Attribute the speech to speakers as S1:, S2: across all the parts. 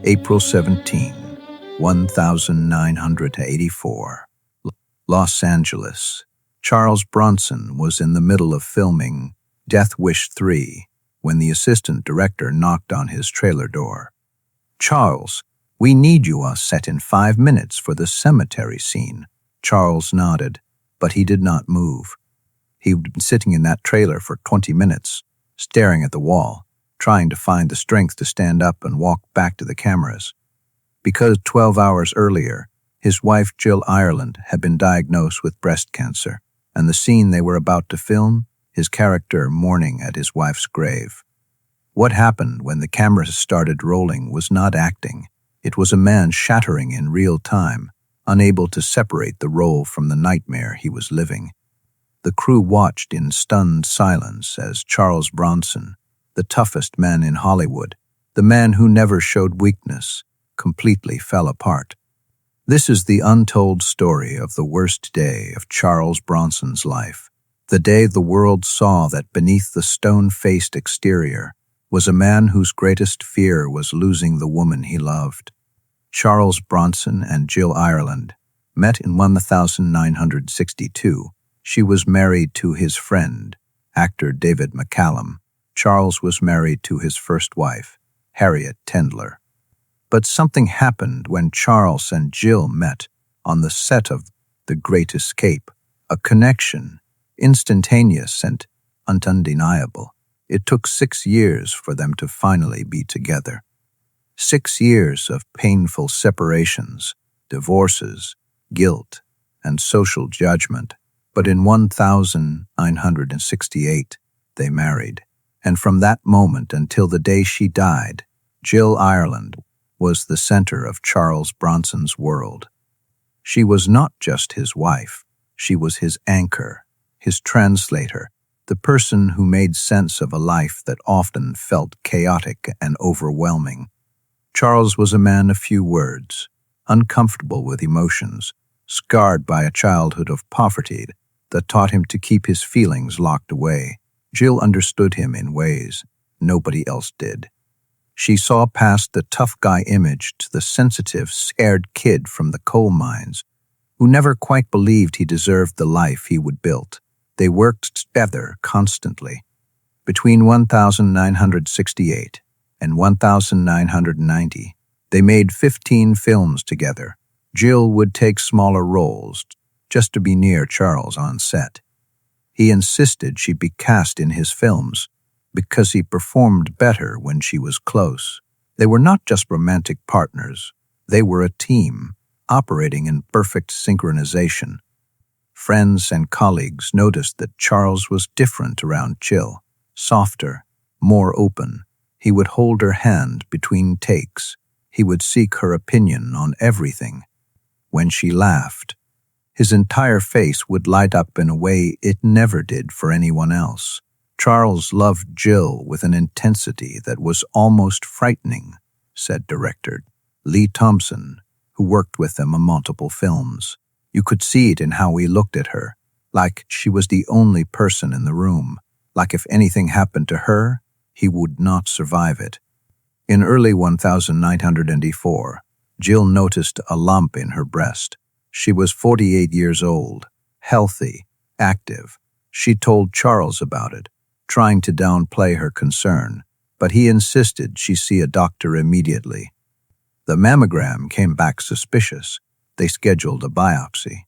S1: April 17, 1984. Los Angeles. Charles Bronson was in the middle of filming Death Wish 3 when the assistant director knocked on his trailer door. "Charles, we need you on set in 5 minutes for the cemetery scene." Charles nodded, but he did not move. He'd been sitting in that trailer for 20 minutes, staring at the wall, trying to find the strength to stand up and walk back to the cameras. Because 12 hours earlier, his wife Jill Ireland had been diagnosed with breast cancer, and the scene they were about to film, his character mourning at his wife's grave. What happened when the cameras started rolling was not acting. It was a man shattering in real time, unable to separate the role from the nightmare he was living. The crew watched in stunned silence as Charles Bronson, the toughest man in Hollywood, the man who never showed weakness, completely fell apart. This is the untold story of the worst day of Charles Bronson's life, the day the world saw that beneath the stone-faced exterior was a man whose greatest fear was losing the woman he loved. Charles Bronson and Jill Ireland met in 1962. She was married to his friend, actor David McCallum. Charles was married to his first wife, Harriet Tendler. But something happened when Charles and Jill met on the set of The Great Escape, a connection, instantaneous and undeniable. It took 6 years for them to finally be together. 6 years of painful separations, divorces, guilt, and social judgment. But in 1968, they married. And from that moment until the day she died, Jill Ireland was the center of Charles Bronson's world. She was not just his wife, she was his anchor, his translator, the person who made sense of a life that often felt chaotic and overwhelming. Charles was a man of few words, uncomfortable with emotions, scarred by a childhood of poverty that taught him to keep his feelings locked away. Jill understood him in ways nobody else did. She saw past the tough guy image to the sensitive, scared kid from the coal mines who never quite believed he deserved the life he would build. They worked together constantly. Between 1968 and 1990, they made 15 films together. Jill would take smaller roles just to be near Charles on set. He insisted she be cast in his films because he performed better when she was close. They were not just romantic partners, they were a team, operating in perfect synchronization. Friends and colleagues noticed that Charles was different around Jill, softer, more open. He would hold her hand between takes. He would seek her opinion on everything. When she laughed, his entire face would light up in a way it never did for anyone else. Charles loved Jill with an intensity that was almost frightening, said director Lee Thompson, who worked with them on multiple films. You could see it in how he looked at her, like she was the only person in the room, like if anything happened to her, he would not survive it. In early 1984, Jill noticed a lump in her breast. She was 48 years old, healthy, active. She told Charles about it, trying to downplay her concern, but he insisted she see a doctor immediately. The mammogram came back suspicious. They scheduled a biopsy.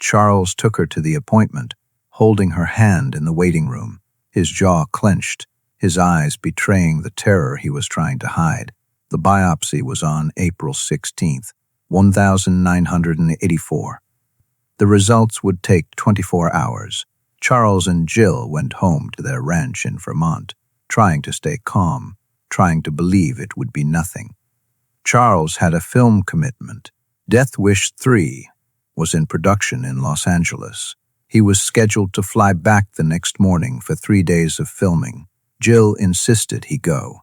S1: Charles took her to the appointment, holding her hand in the waiting room, his jaw clenched, his eyes betraying the terror he was trying to hide. The biopsy was on April 16th, 1984. The results would take 24 hours. Charles and Jill went home to their ranch in Vermont, trying to stay calm, trying to believe it would be nothing. Charles had a film commitment. Death Wish 3 was in production in Los Angeles. He was scheduled to fly back the next morning for 3 days of filming. Jill insisted he go.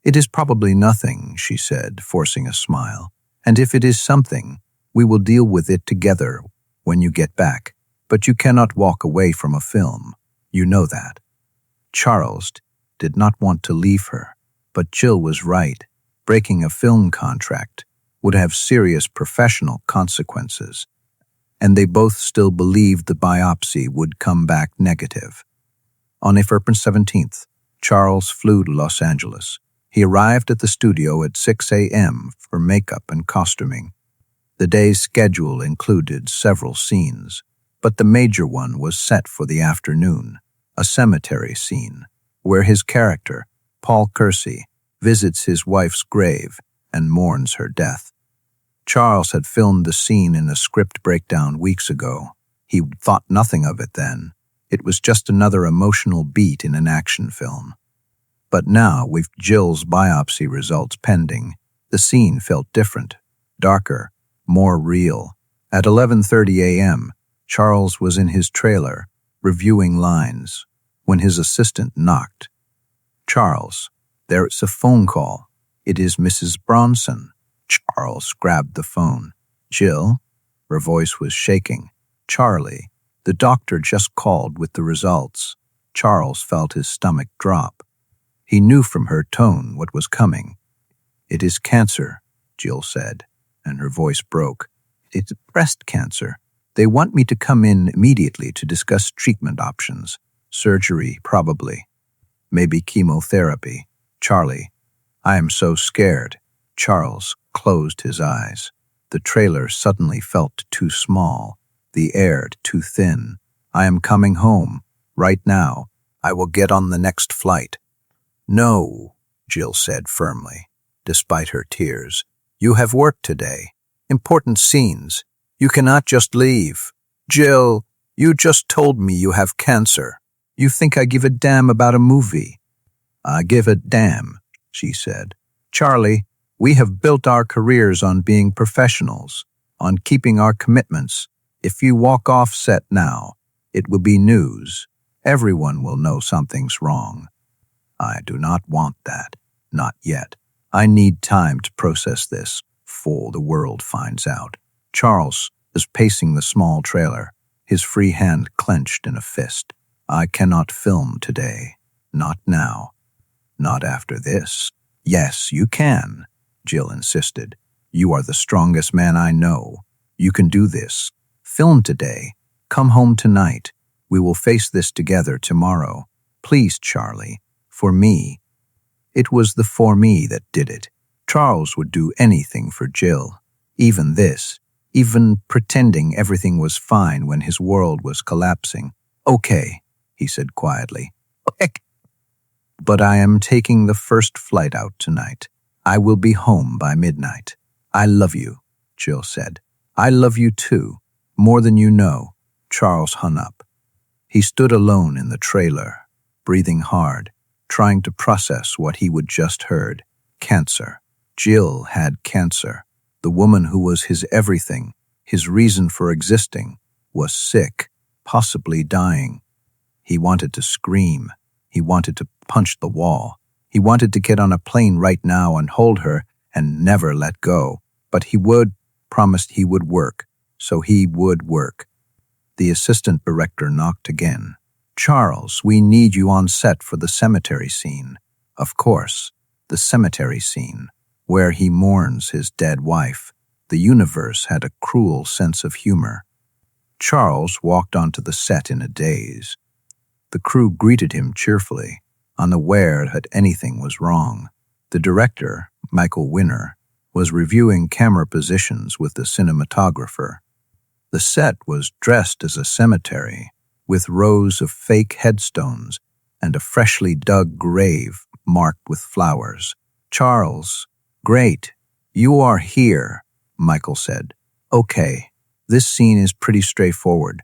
S1: "It is probably nothing," she said, forcing a smile. "And if it is something, we will deal with it together when you get back. But you cannot walk away from a film. You know that." Charles did not want to leave her, but Jill was right. Breaking a film contract would have serious professional consequences, and they both still believed the biopsy would come back negative. On April 17th, Charles flew to Los Angeles. He arrived at the studio at 6 a.m. for makeup and costuming. The day's schedule included several scenes, but the major one was set for the afternoon, a cemetery scene, where his character, Paul Kersey, visits his wife's grave and mourns her death. Charles had filmed the scene in a script breakdown weeks ago. He thought nothing of it then. It was just another emotional beat in an action film. But now, with Jill's biopsy results pending, the scene felt different, darker, more real. At 11:30 a.m., Charles was in his trailer, reviewing lines, when his assistant knocked. "Charles, there is a phone call. It is Mrs. Bronson." Charles grabbed the phone. "Jill?" Her voice was shaking. "Charlie, the doctor just called with the results." Charles felt his stomach drop. He knew from her tone what was coming. "It is cancer," Jill said, and her voice broke. "It's breast cancer. They want me to come in immediately to discuss treatment options. Surgery, probably. Maybe chemotherapy. Charlie, I am so scared." Charles closed his eyes. The trailer suddenly felt too small, the air too thin. "I am coming home. Right now. I will get on the next flight." "No," Jill said firmly, despite her tears. "You have work today. Important scenes. You cannot just leave." "Jill, you just told me you have cancer. You think I give a damn about a movie?" "I give a damn," she said. "Charlie, we have built our careers on being professionals, on keeping our commitments. If you walk off set now, it will be news. Everyone will know something's wrong." "I do not want that. Not yet. I need time to process this before the world finds out." Charles is pacing the small trailer, his free hand clenched in a fist. "I cannot film today. Not now. Not after this." "Yes, you can," Jill insisted. "You are the strongest man I know. You can do this. Film today. Come home tonight. We will face this together tomorrow. Please, Charlie. For me." It was the "for me" that did it. Charles would do anything for Jill. Even this. Even pretending everything was fine when his world was collapsing. "Okay," he said quietly. "Okay. But I am taking the first flight out tonight. I will be home by midnight." "I love you," Jill said. "I love you too, more than you know." Charles hung up. He stood alone in the trailer, breathing hard, trying to process what he would just heard. Cancer. Jill had cancer. The woman who was his everything, his reason for existing, was sick, possibly dying. He wanted to scream. He wanted to punch the wall. He wanted to get on a plane right now and hold her and never let go. But he promised he would work, so he would work. The assistant director knocked again. "Charles, we need you on set for the cemetery scene." Of course, the cemetery scene, where he mourns his dead wife. The universe had a cruel sense of humor. Charles walked onto the set in a daze. The crew greeted him cheerfully, unaware that anything was wrong. The director, Michael Winner, was reviewing camera positions with the cinematographer. The set was dressed as a cemetery, with rows of fake headstones and a freshly dug grave marked with flowers. "Charles, great, you are here," Michael said. "Okay, this scene is pretty straightforward.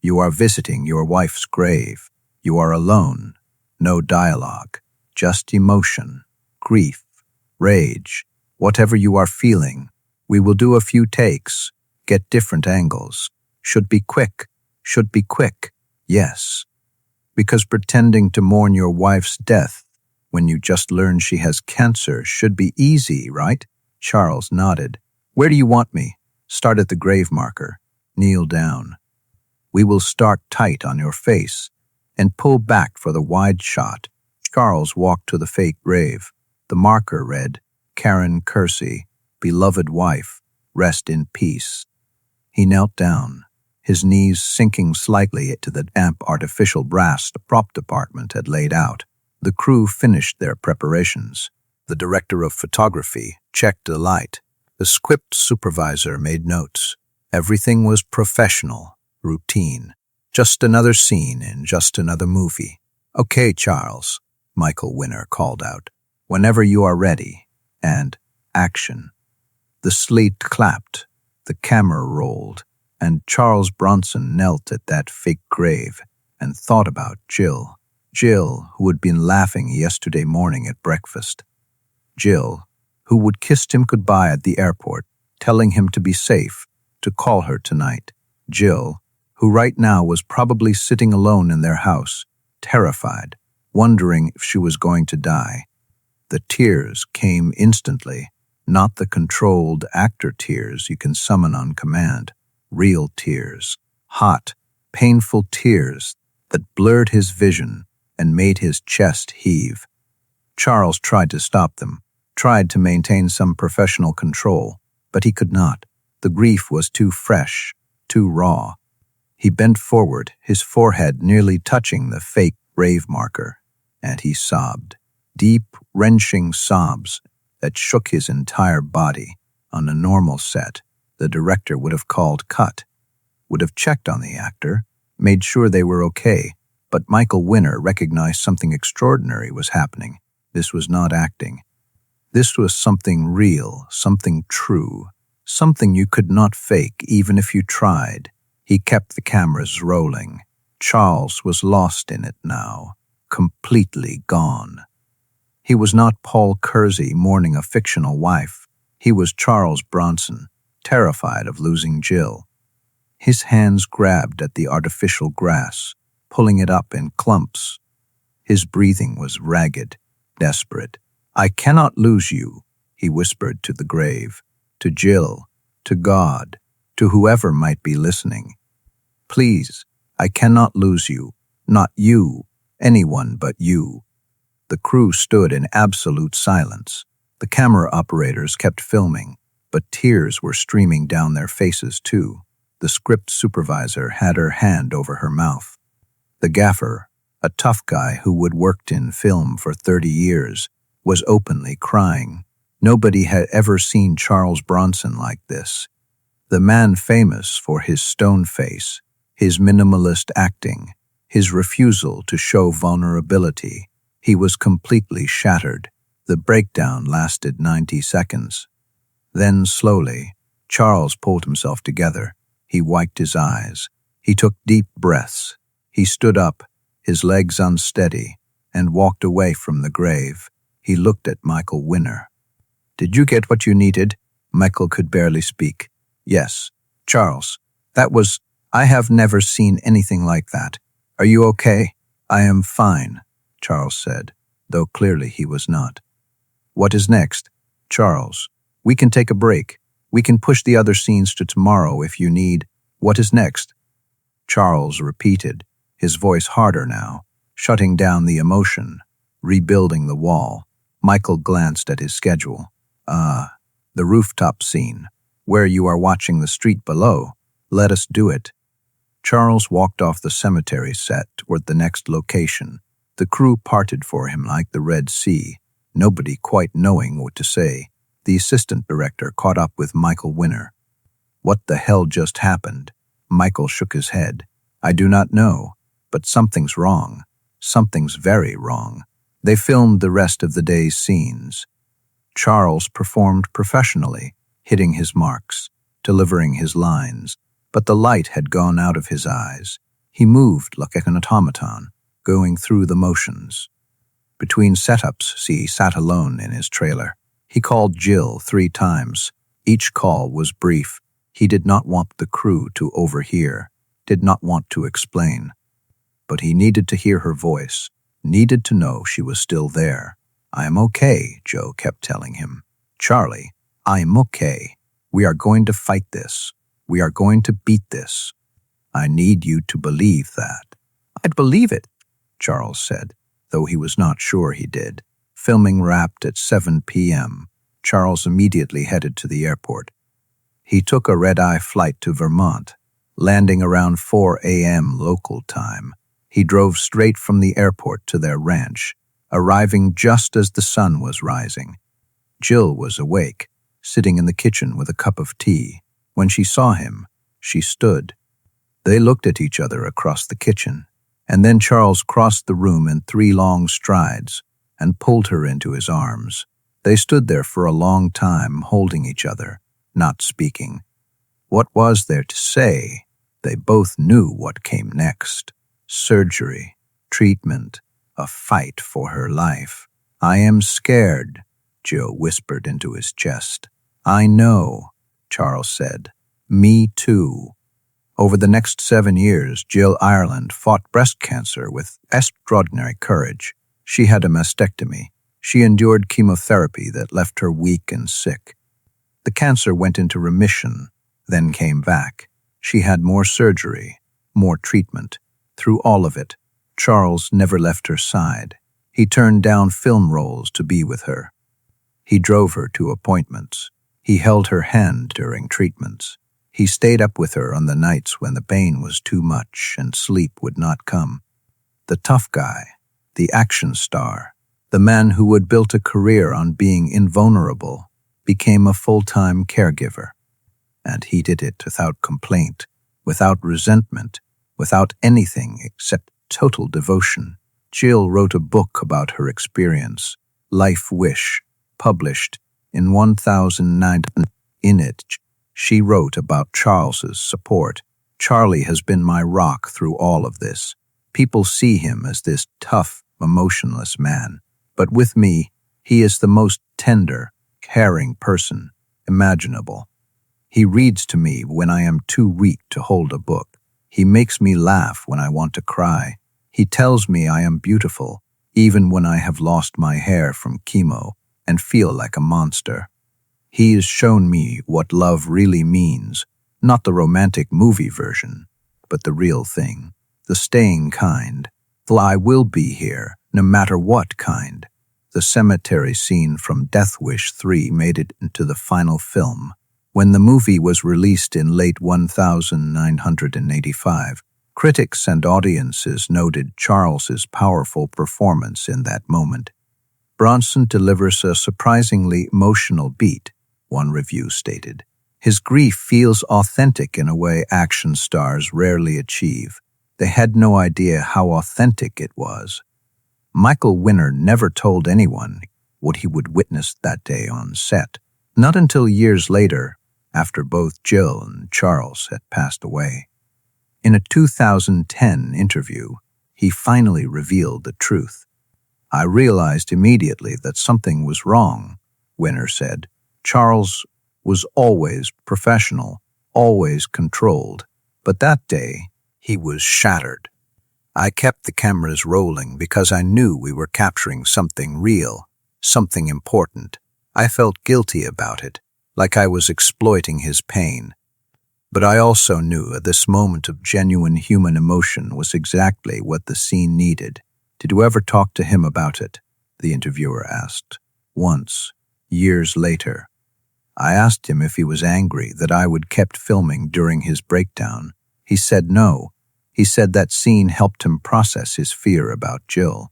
S1: You are visiting your wife's grave. You are alone. No dialogue, just emotion, grief, rage, whatever you are feeling. We will do a few takes, get different angles. Should be quick. Yes. Because pretending to mourn your wife's death when you just learned she has cancer should be easy, right?" Charles nodded. "Where do you want me?" "Start at the grave marker. Kneel down. We will start tight on your face and pull back for the wide shot." Charles walked to the fake grave. The marker read, Karen Kersey, beloved wife, rest in peace. He knelt down, his knees sinking slightly to the damp artificial brass the prop department had laid out. The crew finished their preparations. The director of photography checked the light. The script supervisor made notes. Everything was professional, routine. Just another scene in just another movie. "Okay, Charles," Michael Winner called out. "Whenever you are ready." And action. The slate clapped, the camera rolled, and Charles Bronson knelt at that fake grave and thought about Jill. Jill, who had been laughing yesterday morning at breakfast. Jill, who would kissed him goodbye at the airport, telling him to be safe, to call her tonight. Jill, who right now was probably sitting alone in their house, terrified, wondering if she was going to die. The tears came instantly, not the controlled actor tears you can summon on command. Real tears, hot, painful tears that blurred his vision and made his chest heave. Charles tried to stop them, tried to maintain some professional control, but he could not. The grief was too fresh, too raw. He bent forward, his forehead nearly touching the fake grave marker, and he sobbed. Deep, wrenching sobs that shook his entire body. On a normal set, the director would have called cut, would have checked on the actor, made sure they were okay, but Michael Winner recognized something extraordinary was happening. This was not acting. This was something real, something true, something you could not fake even if you tried. He kept the cameras rolling. Charles was lost in it now, completely gone. He was not Paul Kersey mourning a fictional wife. He was Charles Bronson, terrified of losing Jill. His hands grabbed at the artificial grass, pulling it up in clumps. His breathing was ragged, desperate. "I cannot lose you," he whispered to the grave, to Jill, to God, to whoever might be listening. "Please, I cannot lose you. Not you, anyone but you." The crew stood in absolute silence. The camera operators kept filming, but tears were streaming down their faces too. The script supervisor had her hand over her mouth. The gaffer, a tough guy who had worked in film for 30 years, was openly crying. Nobody had ever seen Charles Bronson like this. The man famous for his stone face, his minimalist acting, his refusal to show vulnerability. He was completely shattered. The breakdown lasted 90 seconds. Then, slowly, Charles pulled himself together. He wiped his eyes. He took deep breaths. He stood up, his legs unsteady, and walked away from the grave. He looked at Michael Winner. "Did you get what you needed?" Michael could barely speak. "Yes. Charles, I have never seen anything like that. Are you okay?" "I am fine," Charles said, though clearly he was not. "What is next?" "Charles, we can take a break. We can push the other scenes to tomorrow if you need. What is next?" Charles repeated, his voice harder now, shutting down the emotion, rebuilding the wall. Michael glanced at his schedule. The rooftop scene, where you are watching the street below. Let us do it." Charles walked off the cemetery set toward the next location. The crew parted for him like the Red Sea, nobody quite knowing what to say. The assistant director caught up with Michael Winner. "What the hell just happened?" Michael shook his head. "I do not know, but something's wrong. Something's very wrong." They filmed the rest of the day's scenes. Charles performed professionally, hitting his marks, delivering his lines, but the light had gone out of his eyes. He moved like an automaton, going through the motions. Between setups, he sat alone in his trailer. He called Jill 3 times. Each call was brief. He did not want the crew to overhear, did not want to explain. But he needed to hear her voice, needed to know she was still there. "I am okay," Joe kept telling him. "Charlie, I am okay. We are going to fight this. We are going to beat this. I need you to believe that." "I'd believe it," Charles said, though he was not sure he did. Filming wrapped at 7 p.m. Charles immediately headed to the airport. He took a red-eye flight to Vermont, landing around 4 a.m. local time. He drove straight from the airport to their ranch, arriving just as the sun was rising. Jill was awake, sitting in the kitchen with a cup of tea. When she saw him, she stood. They looked at each other across the kitchen, and then Charles crossed the room in 3 long strides and pulled her into his arms. They stood there for a long time, holding each other, not speaking. What was there to say? They both knew what came next. Surgery, treatment, a fight for her life. "I am scared," Jill whispered into his chest. "I know," Charles said. "Me too." Over the next 7 years, Jill Ireland fought breast cancer with extraordinary courage. She had a mastectomy. She endured chemotherapy that left her weak and sick. The cancer went into remission, then came back. She had more surgery, more treatment. Through all of it, Charles never left her side. He turned down film roles to be with her. He drove her to appointments. He held her hand during treatments. He stayed up with her on the nights when the pain was too much and sleep would not come. The tough guy, the action star, the man who had built a career on being invulnerable, became a full-time caregiver. And he did it without complaint, without resentment, without anything except total devotion. Jill wrote a book about her experience, Life Wish, published in 1009. In it, she wrote about Charles's support. "Charlie has been my rock through all of this. People see him as this tough, emotionless man. But with me, he is the most tender, caring person imaginable. He reads to me when I am too weak to hold a book. He makes me laugh when I want to cry. He tells me I am beautiful, even when I have lost my hair from chemo and feel like a monster. He has shown me what love really means, not the romantic movie version, but the real thing, the staying kind. I will be here, no matter what kind." The cemetery scene from Death Wish 3 made it into the final film. When the movie was released in late 1985, critics and audiences noted Charles's powerful performance in that moment. "Bronson delivers a surprisingly emotional beat," one review stated. "His grief feels authentic in a way action stars rarely achieve. They had no idea how authentic it was." Michael Winner never told anyone what he would witness that day on set, not until years later, after both Jill and Charles had passed away. In a 2010 interview, he finally revealed the truth. "I realized immediately that something was wrong," Winner said. "Charles was always professional, always controlled, but that day he was shattered. I kept the cameras rolling because I knew we were capturing something real, something important. I felt guilty about it, like I was exploiting his pain. But I also knew this moment of genuine human emotion was exactly what the scene needed." "Did you ever talk to him about it?" the interviewer asked. "Once, years later. I asked him if he was angry that I would kept filming during his breakdown. He said no. He said that scene helped him process his fear about Jill.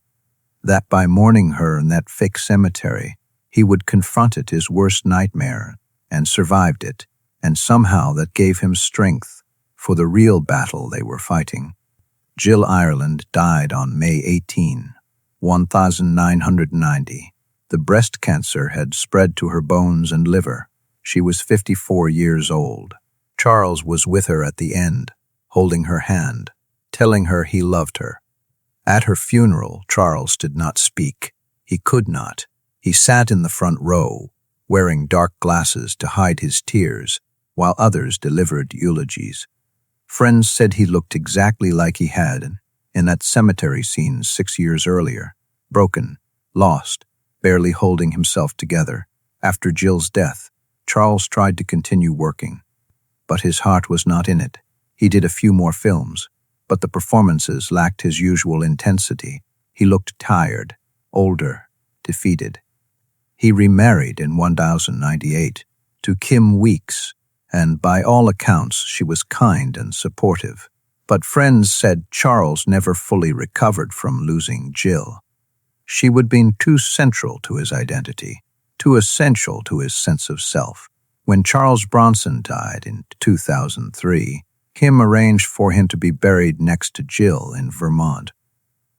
S1: That by mourning her in that fake cemetery, he would confront it, his worst nightmare, and survived it, and somehow that gave him strength for the real battle they were fighting." Jill Ireland died on May 18, 1990. The breast cancer had spread to her bones and liver. She was 54 years old. Charles was with her at the end, holding her hand, telling her he loved her. At her funeral, Charles did not speak. He could not. He sat in the front row, wearing dark glasses to hide his tears, while others delivered eulogies. Friends said he looked exactly like he had in that cemetery scene 6 years earlier, broken, lost, barely holding himself together. After Jill's death, Charles tried to continue working, but his heart was not in it. He did a few more films, but the performances lacked his usual intensity. He looked tired, older, defeated. He remarried in 1098 to Kim Weeks, and by all accounts she was kind and supportive. But friends said Charles never fully recovered from losing Jill. She would be too central to his identity, too essential to his sense of self. When Charles Bronson died in 2003, Kim arranged for him to be buried next to Jill in Vermont.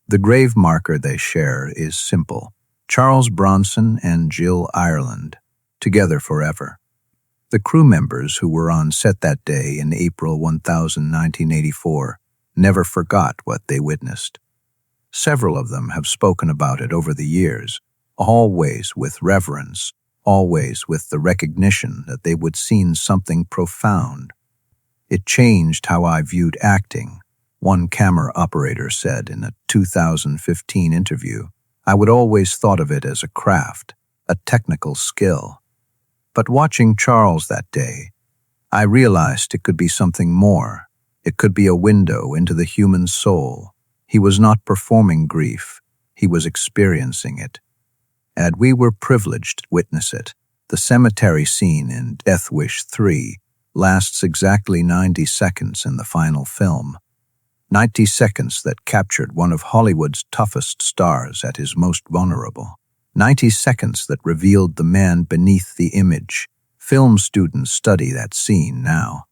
S1: The grave marker they share is simple: Charles Bronson and Jill Ireland, together forever. The crew members who were on set that day in April 1984 never forgot what they witnessed. Several of them have spoken about it over the years, always with reverence, always with the recognition that they would seen something profound. It changed how I viewed acting, one camera operator said in a 2015 interview. I would always thought of it as a craft, a technical skill. But watching Charles that day, I realized it could be something more. It could be a window into the human soul. He was not performing grief, he was experiencing it. And we were privileged to witness it. The cemetery scene in Death Wish 3 lasts exactly 90 seconds in the final film. 90 seconds that captured one of Hollywood's toughest stars at his most vulnerable. 90 seconds that revealed the man beneath the image. Film students study that scene now.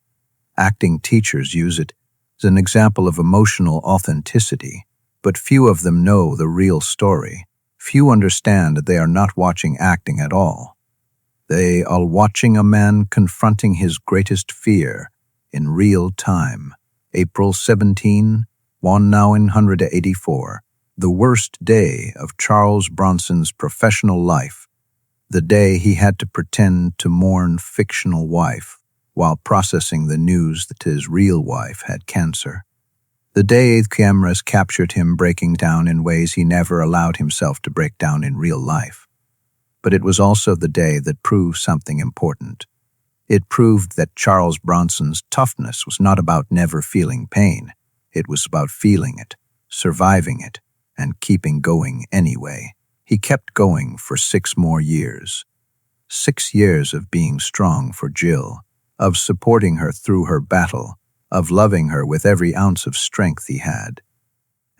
S1: Acting teachers use it as an example of emotional authenticity, but few of them know the real story. Few understand that they are not watching acting at all. They are watching a man confronting his greatest fear in real time. April 17, 1984, the worst day of Charles Bronson's professional life, the day he had to pretend to mourn fictional wife while processing the news that his real wife had cancer. The day cameras captured him breaking down in ways he never allowed himself to break down in real life. But it was also the day that proved something important. It proved that Charles Bronson's toughness was not about never feeling pain. It was about feeling it, surviving it, and keeping going anyway. He kept going for 6 more years. 6 years of being strong for Jill, of supporting her through her battle, of loving her with every ounce of strength he had.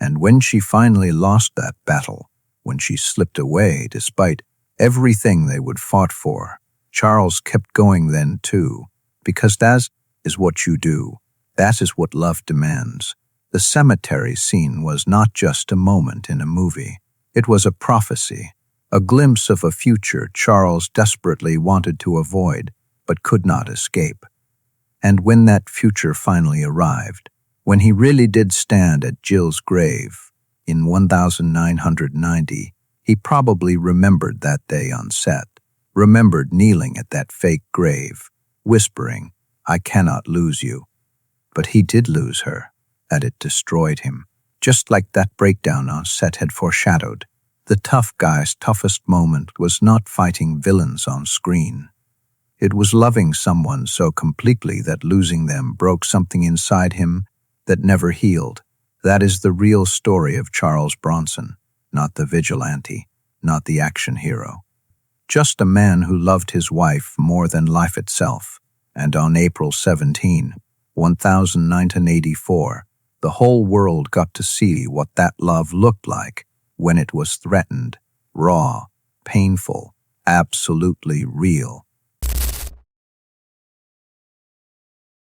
S1: And when she finally lost that battle, when she slipped away despite everything they would fought for, Charles kept going then too, because that is what you do. That is what love demands. The cemetery scene was not just a moment in a movie. It was a prophecy, a glimpse of a future Charles desperately wanted to avoid, but could not escape. And when that future finally arrived, when he really did stand at Jill's grave in 1990, he probably remembered that day on set, remembered kneeling at that fake grave, whispering, "I cannot lose you." But he did lose her, and it destroyed him, just like that breakdown on set had foreshadowed. The tough guy's toughest moment was not fighting villains on screen. It was loving someone so completely that losing them broke something inside him that never healed. That is the real story of Charles Bronson, not the vigilante, not the action hero. Just a man who loved his wife more than life itself. And on April 17, 1984, the whole world got to see what that love looked like when it was threatened, raw, painful, absolutely real.